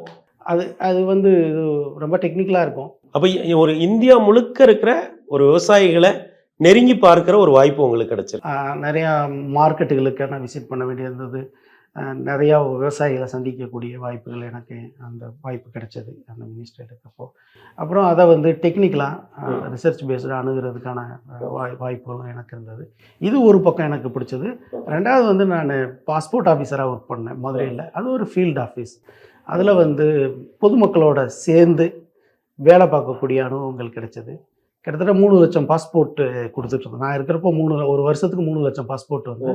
அது அது வந்து இது ரொம்ப டெக்னிக்கலாக இருக்கும். அப்போ ஒரு இந்தியா முழுக்க இருக்கிற ஒரு விவசாயிகளை நெருங்கி பார்க்குற ஒரு வாய்ப்பு உங்களுக்கு கிடைச்சிருக்கு. நிறையா மார்க்கெட்டுகளுக்கு நான் விசிட் பண்ண வேண்டியிருந்தது. நிறையா விவசாயிகளை சந்திக்கக்கூடிய வாய்ப்புகள் எனக்கு அந்த வாய்ப்பு கிடைச்சது அந்த மினிஸ்டர் இருக்கப்போ. அப்புறம் அதை வந்து டெக்னிக்கலாக ரிசர்ச் பேஸ்டு அணுகிறதுக்கான வாய்ப்புகளும் எனக்கு இருந்தது. இது ஒரு பக்கம் எனக்கு பிடிச்சது. ரெண்டாவது வந்து நான் பாஸ்போர்ட் ஆஃபீஸராக ஒர்க் பண்ணேன் மதுரையில். அது ஒரு ஃபீல்டு ஆஃபீஸ். அதில் வந்து பொதுமக்களோட சேர்ந்து வேலை பார்க்கக்கூடிய அனுபவங்கள் கிடைச்சது. கிட்டத்தட்ட 3 லட்சம் பாஸ்போர்ட் கொடுத்துட்ருந்தோம். நான் இருக்கிறப்போ ஒரு வருஷத்துக்கு 3 லட்சம் பாஸ்போர்ட் வந்து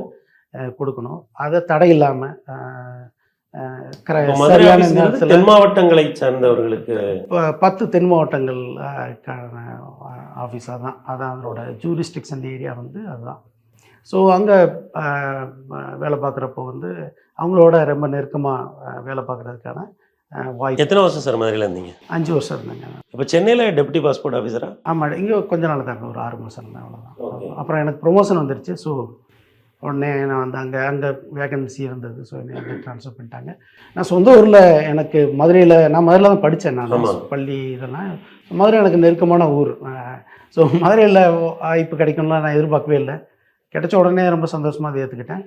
கொடுக்கணும். அதை தடை இல்லாமல் சரியான நேரத்தில் தென் மாவட்டங்களை சார்ந்தவர்களுக்கு 10 தென் மாவட்டங்கள் ஆஃபீஸாக தான். அதான் அதனோட ஜூரிஸ்டிக்ஷன் ஏரியா வந்து அதுதான். ஸோ அங்கே வேலை பார்க்குறப்போ வந்து அவங்களோட ரொம்ப நெருக்கமாக வேலை பார்க்குறதுக்கான வாய்ப்பு. எத்தனை வருஷம் சார் மதுரையில் இருந்தீங்க? 5 வருஷம் இருந்தேங்க. இப்போ சென்னையில் டெப்டி பாஸ்போர்ட் ஆஃபீஸரா? ஆமாம், இங்கே கொஞ்ச நாள் தான், ஒரு 6 மாதம் இருந்தேன், அவ்வளோதான். அப்புறம் எனக்கு ப்ரொமோஷன் வந்துருச்சு. ஸோ உடனே நான் வந்து அங்கே வேகன்சி இருந்தது. ஸோ என்னை அங்கே ட்ரான்ஸ்ஃபர் பண்ணிட்டாங்க. நான் சொந்த ஊரில் எனக்கு நான் மதுரையில் தான் படித்தேன். நான் பள்ளி இதெல்லாம் மதுரை எனக்கு நெருக்கமான ஊர். ஸோ மதுரையில் வாய்ப்பு கிடைக்கணும்லாம் நான் எதிர்பார்க்கவே இல்லை. கிடைச்ச உடனே ரொம்ப சந்தோஷமாக அதை ஏற்றுக்கிட்டேன்.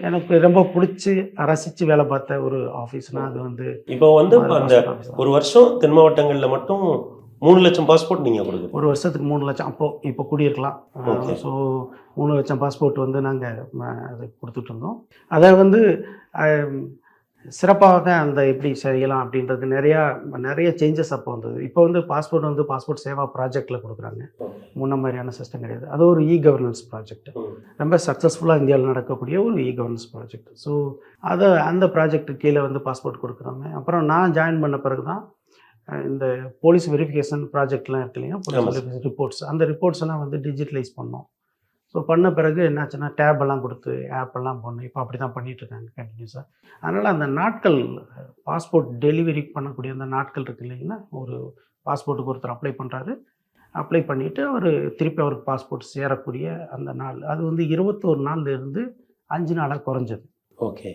எனக்கு ரொம்ப பிடிச்சி ரசித்து வேலை பார்த்த ஒரு ஆஃபீஸ்னால் அது வந்து இப்போ வந்து அந்த ஒரு வருஷம் தென் மாவட்டங்களில் மட்டும் 3 லட்சம் பாஸ்போர்ட் நீங்கள் கொடுக்குறீங்க. ஒரு வருஷத்துக்கு 3 லட்சம். இப்போ குடியிருக்கலாம். ஸோ 3 லட்சம் பாஸ்போர்ட் வந்து நாங்கள் அது கொடுத்துட்டு இருந்தோம். அதை வந்து சிறப்பாக அந்த எப்படி செய்யலாம் அப்படின்றது நிறைய சேஞ்சஸ் அப்போ வந்தது. இப்போ வந்து பாஸ்போர்ட் சேவா ப்ராஜெக்டில் கொடுக்குறாங்க. முன்ன மாதிரியான சிஸ்டம் கிடையாது. அது ஒரு கவர்னன்ஸ் ப்ராஜெக்ட். ரொம்ப சக்ஸஸ்ஃபுல்லாக இந்தியாவில் நடக்கக்கூடிய ஒரு கவர்னன்ஸ் ப்ராஜெக்ட். ஸோ அந்த ப்ராஜெக்ட் கீழே வந்து பாஸ்போர்ட் கொடுக்குறாங்க. அப்புறம் நான் ஜாயின் பண்ண பிறகு தான் இந்த போலீஸ் வெரிஃபிகேஷன் ப்ராஜெக்ட்லாம் இருக்கு இல்லையா, போலீஸ் ரிப்போர்ட்ஸ், அந்த ரிப்போர்ட்ஸ் எல்லாம் வந்து டிஜிட்டலைஸ் பண்ணோம். ஸோ பண்ண பிறகு என்னாச்சுன்னா டேப் எல்லாம் கொடுத்து ஆப்பெல்லாம் பண்ணோம். இப்போ அப்படி தான் பண்ணிகிட்ருக்காங்க கண்டினியூஸாக. அதனால் அந்த நாட்கள், பாஸ்போர்ட் டெலிவரி பண்ணக்கூடிய அந்த நாட்கள் இருக்குது இல்லைங்களா, ஒரு பாஸ்போர்ட்டுக்கு ஒருத்தர் அப்ளை பண்ணுறாரு, அப்ளை பண்ணிவிட்டு திருப்பி அவருக்கு பாஸ்போர்ட் சேரக்கூடிய அந்த நாள், அது வந்து 21 நாள்லேருந்து 5 நாளாக குறைஞ்சது. ஓகே.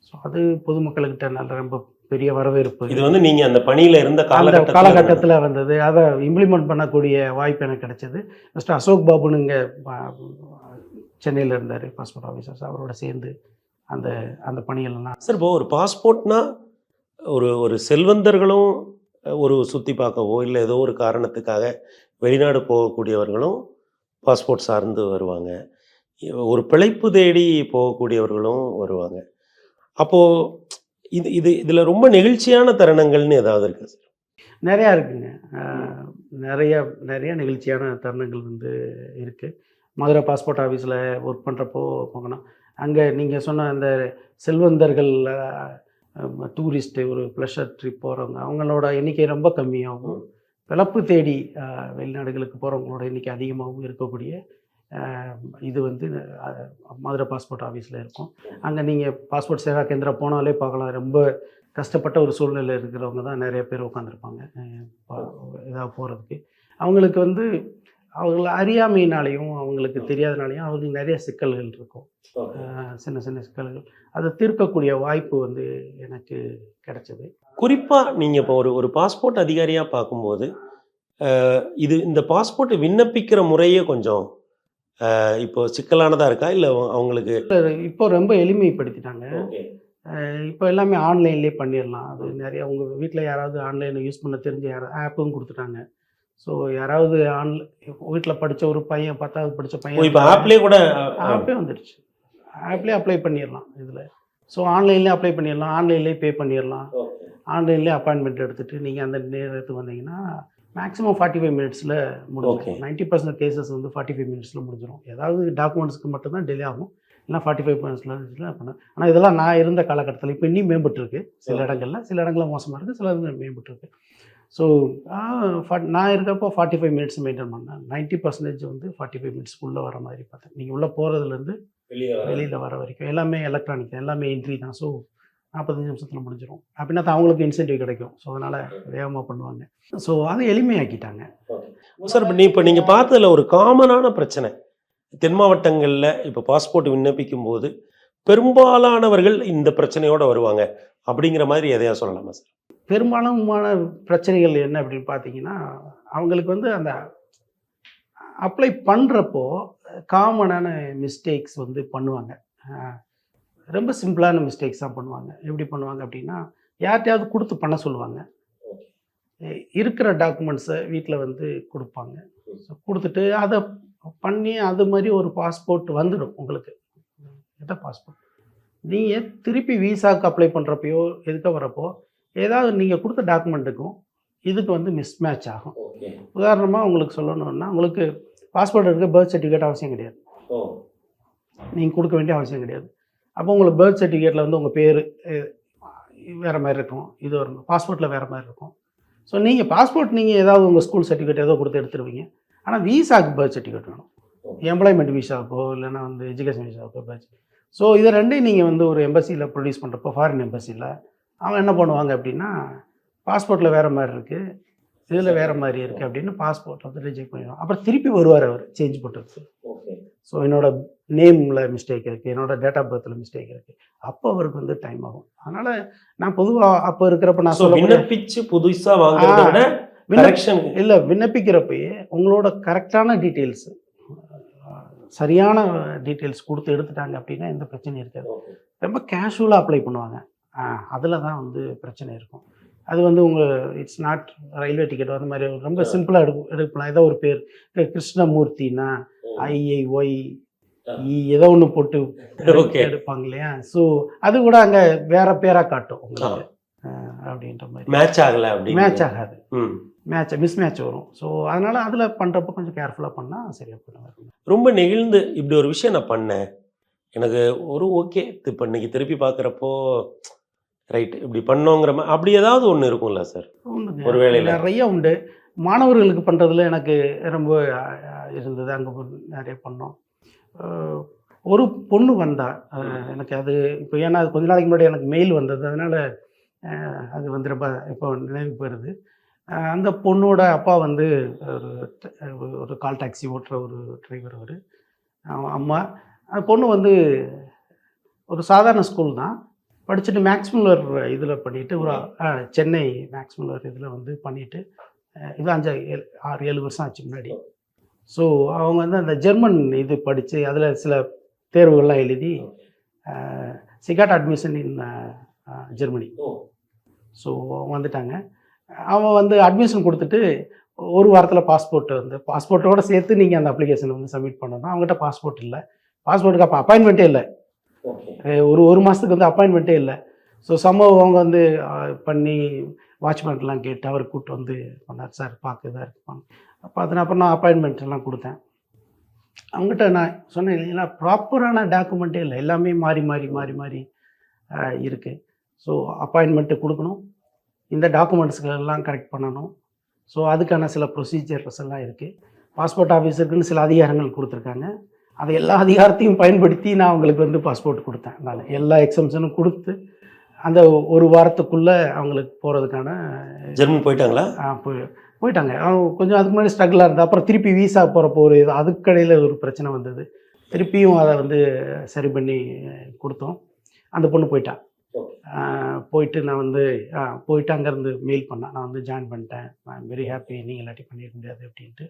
ஸோ அது பொதுமக்களுக்கிட்ட நல்ல ரொம்ப பெரிய வரவேற்பு. இது வந்து நீங்கள் அந்த பணியில் இருந்த காலகட்டத்தில் வந்தது. அதை இம்ப்ளிமெண்ட் பண்ணக்கூடிய வாய்ப்பு எனக்கு கிடைச்சது. மிஸ்டர் அசோக் பாபுன்னு இங்கே சென்னையில் இருந்தார் பாஸ்போர்ட் ஆஃபீஸர்ஸ், அவரோட சேர்ந்து அந்த பணிகள்லாம். சார், இப்போ ஒரு பாஸ்போர்ட்னா ஒரு செல்வந்தர்களும் ஒரு சுற்றி பார்க்கவோ இல்லை ஏதோ ஒரு காரணத்துக்காக வெளிநாடு போகக்கூடியவர்களும் பாஸ்போர்ட் சார்ந்து வருவாங்க. ஒரு பிழைப்பு தேடி போகக்கூடியவர்களும் வருவாங்க. அப்போது இதில் ரொம்ப நெகிழ்ச்சியான தருணங்கள்னு ஏதாவது இருக்கா சார்? நிறையா இருக்குங்க. நிறைய நெகிழ்ச்சியான தருணங்கள் வந்து இருக்குது. மதுரை பாஸ்போர்ட் ஆஃபீஸில் ஒர்க் பண்ணுறப்போ போகணும். அங்கே நீங்கள் சொன்ன அந்த செல்வந்தர்கள், டூரிஸ்ட்டு, ஒரு ப்ளஷர் ட்ரிப் போகிறவங்க, அவங்களோட எண்ணிக்கை ரொம்ப கம்மியாகவும், பிழப்பு தேடி வெளிநாடுகளுக்கு போகிறவங்களோட எண்ணிக்கை அதிகமாகவும் இருக்கக்கூடிய இது வந்து மதுரை பாஸ்போர்ட் ஆஃபீஸில் இருக்கும். அங்கே நீங்கள் பாஸ்போர்ட் சேவா கேந்திரா போனாலே பார்க்கலாம். ரொம்ப கஷ்டப்பட்ட ஒரு சூழ்நிலை இருக்கிறவங்க தான் நிறைய பேர் உட்காந்துருப்பாங்க ஏதாவது போகிறதுக்கு. அவங்களுக்கு வந்து அவங்கள அறியாமையினாலையும் அவங்களுக்கு தெரியாதனாலையும் அவங்களுக்கு நிறைய சிக்கல்கள் இருக்கும். சின்ன சின்ன சிக்கல்கள், அதை தீர்க்கக்கூடிய வாய்ப்பு வந்து எனக்கு கிடைச்சது. குறிப்பாக நீங்கள் இப்போ ஒரு பாஸ்போர்ட் அதிகாரியாக பார்க்கும்போது இந்த பாஸ்போர்ட்டை விண்ணப்பிக்கிற முறையே கொஞ்சம் இப்போ சிக்கலானதாக இருக்கா, இல்லை அவங்களுக்கு? இப்போ ரொம்ப எளிமைப்படுத்திட்டாங்க. இப்போ எல்லாமே ஆன்லைன்லேயே பண்ணிடலாம். அது நிறைய உங்கள் வீட்டில் யாராவது ஆன்லைனில் யூஸ் பண்ண தெரிஞ்ச ஆப்பும் கொடுத்துட்டாங்க. ஸோ யாராவது வீட்டில் படித்த ஒரு பையன், 10வது படித்த பையன், இப்போ ஆப்பே வந்துடுச்சு. ஆப்லேயே அப்ளை பண்ணிடலாம் இதில். ஸோ ஆன்லைன்லேயே அப்ளை பண்ணிடலாம், ஆன்லைன்லேயே பே பண்ணிடலாம், ஆன்லைன்லேயே அப்பாயின்மெண்ட் எடுத்துகிட்டு நீங்கள் அந்த நேரத்துக்கு வந்தீங்கன்னா மேக்ஸிமம் 45 மினிட்ஸில் முடிஞ்சிடும். 90% கேசஸ் வந்து 45 மினிட்ஸில் முடிஞ்சிடும். ஏதாவது டாக்குமெண்ட்ஸ்க்கு மட்டும்தான் டிலே ஆகும். இல்லை 45% பண்ணேன். ஆனால் இதெல்லாம் நான் இருந்த காலகட்டத்தில் இப்போ இன்னும் மேம்பட்டுருக்கு. சில இடங்களில் மோசமாக இருக்குது, சில இடங்கள் மேம்பட்டுருக்கு. ஸோ நான் இருக்கப்போ 45 மினிட்ஸ் மெயின்டைன் பண்ணேன். 90% வந்து 45 மினிட்ஸ்க்குள்ளே வர மாதிரி பார்த்தேன். நீங்கள் உள்ளே போகிறதுலேருந்து வெளியில் வர வரைக்கும் எல்லாமே எலக்ட்ரானிக் தான், எல்லாமே என்ட்ரி தான். ஸோ 45 நிமிஷத்தில் முடிஞ்சிடும். அப்படின்னா தான் அவங்களுக்கு இன்சென்டிவ் கிடைக்கும். ஸோ அதனால் வேகமாக பண்ணுவாங்க. ஸோ அதை எளிமையாக்கிட்டாங்க. சார் இப்போ நீங்கள் பார்த்ததுல ஒரு காமனான பிரச்சனை தென் மாவட்டங்களில் இப்போ பாஸ்போர்ட் விண்ணப்பிக்கும் போது பெரும்பாலானவர்கள் இந்த பிரச்சனையோடு வருவாங்க அப்படிங்கிற மாதிரி எதையா சொல்லலாமா சார்? பெரும்பாலான பிரச்சனைகள் என்ன அப்படின்னு பார்த்தீங்கன்னா, அவங்களுக்கு வந்து அந்த அப்ளை பண்ணுறப்போ காமனான மிஸ்டேக்ஸ் வந்து பண்ணுவாங்க. ரொம்ப சிம்பிளான மிஸ்டேக்ஸ் தான் பண்ணுவாங்க. எப்படி பண்ணுவாங்க அப்படின்னா, யார்கிட்டையாவது கொடுத்து பண்ண சொல்லுவாங்க. இருக்கிற டாக்குமெண்ட்ஸை வீட்டில் வந்து கொடுப்பாங்க. ஸோ கொடுத்துட்டு அதை பண்ணி அது மாதிரி ஒரு பாஸ்போர்ட் வந்துடும் உங்களுக்கு. எந்த பாஸ்போர்ட் நீங்கள் திருப்பி விசாவுக்கு அப்ளை பண்ணுறப்பையோ எதுக்க வரப்போ ஏதாவது நீங்கள் கொடுத்த டாக்குமெண்ட்டுக்கும் இதுக்கு வந்து மிஸ்மேட்ச் ஆகும். உதாரணமாக உங்களுக்கு சொல்லணுன்னா, உங்களுக்கு பாஸ்போர்ட் இருக்க பர்த் சர்டிஃபிகேட் அவசியம் கிடையாது. நீங்கள் கொடுக்க வேண்டிய அவசியம் கிடையாது. அப்போ உங்களுக்கு பர்த் சர்டிஃபிகேட்டில் வந்து உங்கள் பேர் வேறு மாதிரி இருக்கும், இது வரும். பாஸ்போர்ட்டில் வேறு மாதிரி இருக்கும். ஸோ நீங்கள் பாஸ்போர்ட் நீங்கள் ஏதாவது உங்கள் ஸ்கூல் சர்டிஃபிகேட் ஏதோ கொடுத்து எடுத்துருவீங்க. ஆனால் விசாவுக்கு பர்த் சர்டிஃபிகேட் வேணும். எம்ப்ளாய்மெண்ட் விசாவுக்கோ இல்லைன்னா வந்து எஜுகேஷன் விசாவுக்கோ பர்த். ஸோ இதை ரெண்டையும் நீங்கள் வந்து ஒரு எம்பசியில் ப்ரொடியூஸ் பண்ணுறப்போ, ஃபாரின் எம்பசியில் அவங்க என்ன பண்ணுவாங்க அப்படின்னா, பாஸ்போர்ட்டில் வேறு மாதிரி இருக்குது, இதில் வேறு மாதிரி இருக்குது அப்படின்னு பாஸ்போர்ட் வந்து ரிஜெக்ட் பண்ணிடுவோம். அப்புறம் திருப்பி வருவார் அவர் சேஞ்ச் பண்ணுறதுக்கு. ஸோ என்னோடய நேமில் மிஸ்டேக் இருக்குது, என்னோடய டேட் ஆஃப் பர்த்தில் மிஸ்டேக் இருக்குது. அப்போ அவருக்கு வந்து டைம் ஆகும். அதனால் நான் பொதுவாக அப்போ இருக்கிறப்ப நான் விண்ணப்பிச்சு புதுசாக வாங்குறத விட இல்லை, விண்ணப்பிக்கிறப்பயே உங்களோட கரெக்டான டீட்டெயில்ஸு, சரியான டீட்டெயில்ஸ் கொடுத்து எடுத்துட்டாங்க அப்படின்னா எந்த பிரச்சனையும் இருக்காது. ரொம்ப கேஷுவலாக அப்ளை பண்ணுவாங்க. அதில் தான் வந்து பிரச்சனை இருக்கும். அது வந்து உங்கள் இட்ஸ் நாட் ரயில்வே டிக்கெட் அந்த மாதிரி ரொம்ப சிம்பிளாக எடுக்கலாம். ஏதோ ஒரு பேர் கிருஷ்ணமூர்த்தினா IIOI ஏதோ ஒன்று போட்டு எடுப்பாங்க இல்லையா? ஸோ அது கூட அங்கே வேற பேராக காட்டும் உங்களுக்கு அப்படின்ற மாதிரி. மேட்ச் ஆகாது, மிஸ் மேட்ச் வரும். ஸோ அதனால் அதில் பண்ணுறப்போ கொஞ்சம் கேர்ஃபுல்லாக பண்ணால் சரியாக பண்ணுவாங்க. ரொம்ப நெகிழ்ந்து இப்படி ஒரு விஷயம் நான் பண்ணேன், எனக்கு ஒரு ஓகே இப்போ இன்னைக்கு திருப்பி பார்க்குறப்போ ரைட் இப்படி பண்ணோங்கிற மாதிரி அப்படி ஏதாவது ஒன்று இருக்கும்ல சார்? ஒரு வேளையில் நிறைய உண்டு. மாணவர்களுக்கு பண்ணுறதுல எனக்கு ரொம்ப இருந்தது. அங்கே நிறைய பண்ணோம். ஒரு பொண்ணு வந்தா எனக்கு அது இப்போ, ஏன்னா அது கொஞ்ச நாளைக்கு முன்னாடி எனக்கு மெயில் வந்தது, அதனால் அது வந்து ரொம்ப இப்போ நினைவுக்கு வருது. அந்த பொண்ணோட அப்பா வந்து ஒரு கால் டாக்ஸி ஓட்டுற ஒரு டிரைவர். அவர் அம்மா, அந்த பொண்ணு வந்து ஒரு சாதாரண ஸ்கூல் தான் படிச்சுட்டு மேக்ஸ்முல்லர் இதில் பண்ணிவிட்டு ஒரு சென்னை மேக்ஸ்முல்லர் இதில் வந்து பண்ணிவிட்டு இது 6-7 வருஷம் ஆச்சு முன்னாடி. ஸோ அவங்க வந்து அந்த ஜெர்மன் இது படித்து அதில் சில தேர்வுகள்லாம் எழுதி சிகாட் அட்மிஷன் இன் ஜெர்மனி. ஸோ வந்துட்டாங்க. அவன் வந்து அட்மிஷன் கொடுத்துட்டு ஒரு வாரத்தில் பாஸ்போர்ட்டோடு சேர்த்து நீங்கள் அந்த அப்ளிகேஷனை வந்து சப்மிட் பண்ணணும். அவங்ககிட்ட பாஸ்போர்ட் இல்லை, பாஸ்போர்ட்டுக்கு அப்போ அப்பாயின்மெண்ட்டே இல்லை, ஒரு மாதத்துக்கு வந்து அப்பாயின்மெண்ட்டே இல்லை. ஸோ சம்பவம் அவங்க வந்து பண்ணி வாட்ச்மேன்லாம் கேட்டு அவர் கூப்பிட்டு வந்து பண்ணார். சார் பார்க்குதான் இருப்பாங்க. அப்புறம் நான் அப்பாயின்மெண்ட் எல்லாம் கொடுத்தேன். அவங்ககிட்ட நான் சொன்னேன், இல்லைங்களா ப்ராப்பரான டாக்குமெண்ட்டே இல்லை, எல்லாமே மாறி இருக்குது. ஸோ அப்பாயின்மெண்ட்டு கொடுக்கணும், இந்த டாக்குமெண்ட்ஸ்களெல்லாம் கரெக்ட் பண்ணணும். ஸோ அதுக்கான சில ப்ரொசீஜர்ஸ் எல்லாம் இருக்குது. பாஸ்போர்ட் ஆஃபீஸருக்குன்னு சில அதிகாரங்கள் கொடுத்துருக்காங்க. அதை எல்லா அதிகாரத்தையும் பயன்படுத்தி நான் அவங்களுக்கு வந்து பாஸ்போர்ட் கொடுத்தேன். நான் எல்லா எக்ஸம்ஷனும் கொடுத்து அந்த ஒரு வாரத்துக்குள்ளே அவங்களுக்கு போகிறதுக்கான. ஜெர்மன் போயிட்டாங்களா? போயிட்டாங்க. அவங்க கொஞ்சம் அதுக்கு முன்னாடி ஸ்ட்ரகிளாக இருந்தால், அப்புறம் திருப்பி வீசா போகிறப்போ ஒரு அதுக்கடையில் ஒரு பிரச்சனை வந்தது. திருப்பியும் அதை வந்து சரி பண்ணி கொடுத்தோம். அந்த பொண்ணு போயிட்டா. போயிட்டு நான் வந்து போயிட்டு அங்கேருந்து மெயில் பண்ணேன், நான் வந்து ஜாயின் பண்ணிட்டேன், ஐ எம் வெரி ஹாப்பி, நீங்கள் இல்லாட்டி பண்ணிட முடியாது அப்படின்ட்டு.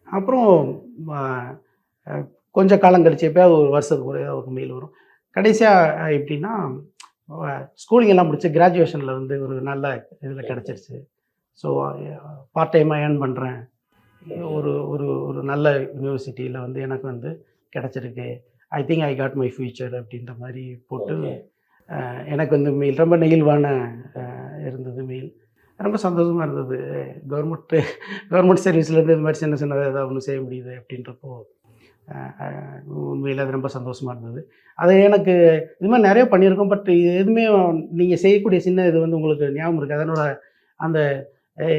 அப்புறம் கொஞ்சம் காலம் கழிச்சு எப்போயாவது ஒரு வருஷத்துக்கு ஒரு மெயில் வரும். கடைசியாக எப்படின்னா, ஸ்கூலிங் எல்லாம் முடிச்சு கிராஜுவேஷனில் வந்து ஒரு நல்ல இதில் கிடச்சிருச்சு. ஸோ பார்ட் டைமாக ஏர்ன் பண்ணுறேன், ஒரு ஒரு ஒரு நல்ல யூனிவர்சிட்டியில் வந்து எனக்கு வந்து கிடச்சிருக்கு, I think I got my future அப்படின்ற மாதிரி போட்டு எனக்கு வந்து மெயில் ரொம்ப நெகிழ்வான இருந்தது. மெயில் ரொம்ப சந்தோஷமாக இருந்தது. கவர்மெண்ட் சர்வீஸ்லேருந்து இது மாதிரி சின்னதாக ஏதாவது ஒன்று செய்ய முடியுது அப்படின்றப்போ உண்மையில் அது ரொம்ப சந்தோஷமாக இருந்தது. அது எனக்கு இது மாதிரி நிறைய பண்ணியிருக்கோம். பட் எதுவுமே நீங்கள் செய்யக்கூடிய சின்ன இது வந்து உங்களுக்கு ஞாபகம் இருக்குது. அதனோட அந்த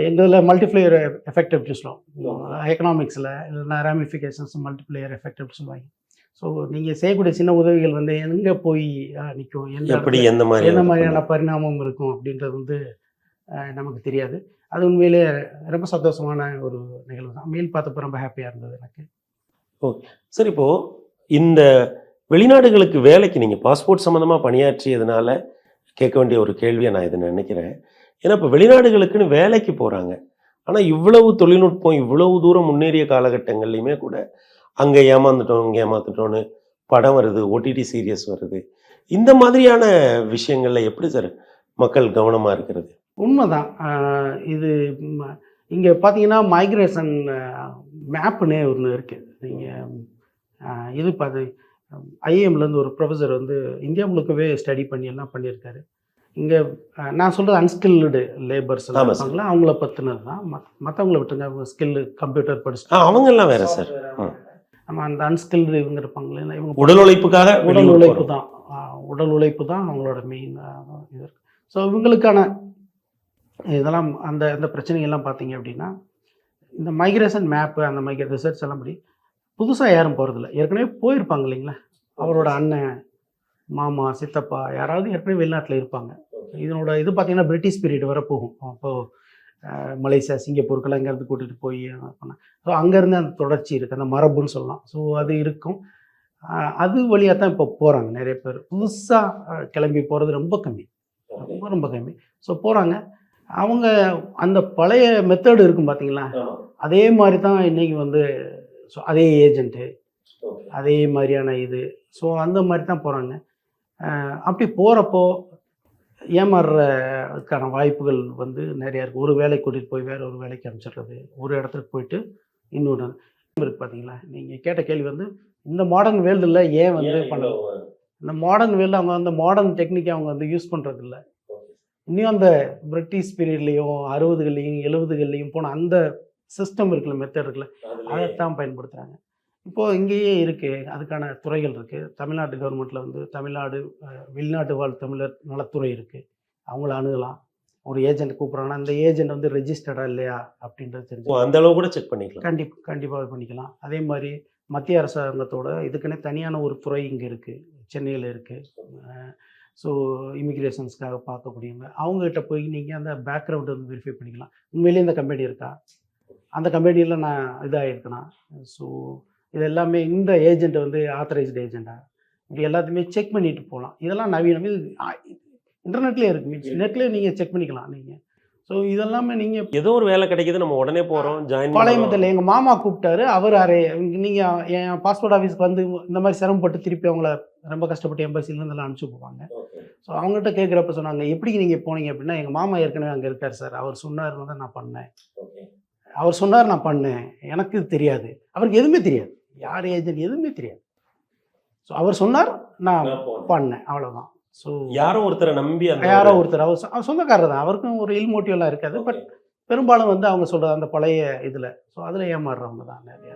எங்களில் மல்டிப்ளேயர் எஃபெக்ட் எப்படி சொல்லுவோம் எக்கனாமிக்ஸில், இல்லைன்னா ராமிஃபிகேஷன்ஸ் மல்டிப்ளேயர் எஃபெக்ட் எப்படி சொல்லுவாங்க. ஸோ நீங்கள் செய்யக்கூடிய சின்ன உதவிகள் வந்து எங்கே போய் நிற்கும், எப்படி எந்த எந்த மாதிரியான பரிணாமம் இருக்கும் அப்படின்றது வந்து நமக்கு தெரியாது. அது உண்மையிலே ரொம்ப சந்தோஷமான ஒரு நிகழ்வு தான். மெயில் பார்த்தப்போ ரொம்ப ஹாப்பியாக இருந்தது எனக்கு. ஓகே சார், இப்போ இந்த வெளிநாடுகளுக்கு வேலைக்கு நீங்கள் பாஸ்போர்ட் சம்மந்தமாக பணியாற்றியதுனால கேட்க வேண்டிய ஒரு கேள்வியை நான் இதை நினைக்கிறேன். ஏன்னா இப்போ வெளிநாடுகளுக்குன்னு வேலைக்கு போகிறாங்க, ஆனால் இவ்வளவு தொழில்நுட்பம் இவ்வளவு தூரம் முன்னேறிய காலகட்டங்கள்லையுமே கூட அங்கே ஏமாந்துட்டோம் இங்கே ஏமாந்துட்டோன்னு படம் வருது, ஓடிடி சீரியஸ் வருது. இந்த மாதிரியான விஷயங்களில் எப்படி சார் மக்கள் கவனமாக இருக்கிறது? உண்மைதான். இது இங்கே பார்த்தீங்கன்னா மைக்ரேஷன் மேப்புன்னே ஒன்று இருக்குது. நீங்கள் இது பார்த்து ஐஏஎம்லேருந்து ஒரு ப்ரொஃபஸர் வந்து இந்தியா முழுக்கவே ஸ்டடி பண்ணி எல்லாம் பண்ணியிருக்காரு. இங்கே நான் சொல்கிறது அன்ஸ்கில்டு லேபர்ஸ் இருப்பாங்களா, அவங்கள பற்றினது தான். மற்றவங்கள விட்டுங்க, ஸ்கில்லு கம்ப்யூட்டர் படிச்சுட்டு அவங்கெல்லாம் வேறு சார். நம்ம அந்த அன்ஸ்கில்டு இவங்க இருப்பாங்களே, இவங்க உடல் உழைப்புக்காக உடல் உழைப்பு தான், உடல் உழைப்பு தான் அவங்களோட மெயின் இது இருக்குது. ஸோ இவங்களுக்கான இதெல்லாம் அந்த அந்த பிரச்சனைகள்லாம் பார்த்தீங்க அப்படின்னா இந்த மைக்ரேஷன் மேப்பு அந்த ரிசர்ச் எல்லாம் படி புதுசாக யாரும் போகிறதில்ல. ஏற்கனவே போயிருப்பாங்க இல்லைங்களா, அவரோட அண்ணன், மாமா, சித்தப்பா யாராவது ஏற்கனவே வெளிநாட்டில் இருப்பாங்க. இதனோட இது பார்த்திங்கன்னா பிரிட்டிஷ் பீரியட் வர போகும். அப்போது மலேசியா, சிங்கப்பூருக்கெல்லாம் இங்கேருந்து கூட்டிகிட்டு போய் பண்ணேன். ஸோ அங்கேருந்து அந்த தொடர்ச்சி இருக்குது, அந்த மரபுன்னு சொல்லலாம். ஸோ அது இருக்கும். அது வழியாக தான் இப்போ போகிறாங்க நிறைய பேர். புதுசாக கிளம்பி போகிறது ரொம்ப கம்மி, ரொம்ப கம்மி. ஸோ போகிறாங்க. அவங்க அந்த பழைய மெத்தடு இருக்கும் பார்த்தீங்களா, அதே மாதிரி தான் இன்றைக்கி வந்து ஸோ அதே ஏஜெண்ட்டு, அதே மாதிரியான இது. ஸோ அந்த மாதிரி தான் போகிறாங்க. அப்படி போகிறப்போ ஏமாறுறதுக்கான வாய்ப்புகள் வந்து நிறையா இருக்குது. ஒரு வேலைக்கு கூட்டிகிட்டு போய் வேறு ஒரு வேலைக்கு அனுப்பிச்சிடுறது, ஒரு இடத்துக்கு போயிட்டு இன்னொன்று இருக்குது பார்த்தீங்களா. நீங்கள் கேட்ட கேள்வி வந்து இந்த மாடர்ன் வேர்ல்டில் ஏன் வந்து பண்ணலாம், இந்த மாடர்ன் வேர்ல்டு அவங்க வந்து மாடர்ன் டெக்னிக்கை அவங்க வந்து யூஸ் பண்ணுறதில்ல. இன்னும் அந்த பிரிட்டிஷ் பீரியட்லேயும் 60கள்லையும் 70கள்லையும் போன அந்த சிஸ்டம் இருக்குல்ல, மெத்தட் இருக்குல்ல, அதைத்தான் பயன்படுத்துகிறாங்க. இப்போது இங்கேயே இருக்குது, அதுக்கான துறைகள் இருக்குது. தமிழ்நாட்டு கவர்மெண்ட்டில் வந்து தமிழ்நாடு வெளிநாட்டு வாழ் தமிழர் நலத்துறை இருக்குது. அவங்கள அணுகலாம். ஒரு ஏஜென்ட் கூப்பிட்றாங்கன்னா அந்த ஏஜென்ட் வந்து ரெஜிஸ்டர்டா இல்லையா அப்படின்றது தெரிஞ்சு அந்த அளவு கூட செக் பண்ணிக்கலாம். கண்டிப்பாக பண்ணிக்கலாம். அதே மாதிரி மத்திய அரசாங்கத்தோட இதுக்குன்னே தனியான ஒரு துறை இங்கே இருக்குது, சென்னையில் இருக்குது. ஸோ இமிக்ரேஷன்ஸ்க்காக பார்க்கக்கூடியவங்க அவங்ககிட்ட போய் நீங்கள் அந்த பேக்ரவுண்டு வந்து வெரிஃபை பண்ணிக்கலாம். உண்மையிலேயே இந்த கம்பெனி இருக்கா, அந்த கம்பெனியில் நான் இதாகிருக்கேனா, ஸோ இது எல்லாமே இந்த ஏஜென்ட் வந்து ஆத்தரைஸ்டு ஏஜெண்டா, இப்படி எல்லாத்தையுமே செக் பண்ணிட்டு போகலாம். இதெல்லாம் நவீனம். இது இன்டர்நெட்லேயே இருக்குது, நெட்லேயே நீங்கள் செக் பண்ணிக்கலாம் நீங்கள். ஸோ இதெல்லாமே நீங்கள் ஏதோ ஒரு வேலை கிடைக்கிது, நம்ம உடனே போகிறோம் ஜாயின். பழைய மெத்தடில் எங்கள் மாமா கூப்பிட்டாரு, அவர் நீங்கள் என் பாஸ்போர்ட் ஆஃபீஸ்க்கு வந்து இந்த மாதிரி சிரமப்பட்டு திருப்பி அவங்கள ரொம்ப கஷ்டப்பட்டு எம்பசிலேருந்து அனுப்பிச்சி போவாங்க. ஸோ அவங்ககிட்ட கேட்குறப்ப சொன்னாங்க, எப்படி நீங்கள் போனீங்க அப்படின்னா, எங்கள் மாமா ஏற்கனவே அங்கே இருக்கார் சார், அவர் சொன்னார்னு தான் நான் பண்ணேன். அவர் சொன்னார் நான் பண்ணேன், எனக்கு தெரியாது, அவருக்கு எதுவுமே தெரியாது, யார் ஏஜென்ட் எதுவுமே தெரியாது. ஸோ அவர் சொன்னார் நான் பண்ணேன், அவ்வளோதான். ஸோ யாரோ ஒருத்தரை நம்பி யாரோ ஒருத்தர் அவர் சொந்தக்காரர் தான், அவருக்கும் ஒரு இல் மோட்டிவெல்லாம் இருக்காது. பட் பெரும்பாலும் வந்து அவங்க சொல்கிற அந்த பழைய இதில் ஸோ அதில் ஏமாறுறவங்க தான் நிறைய.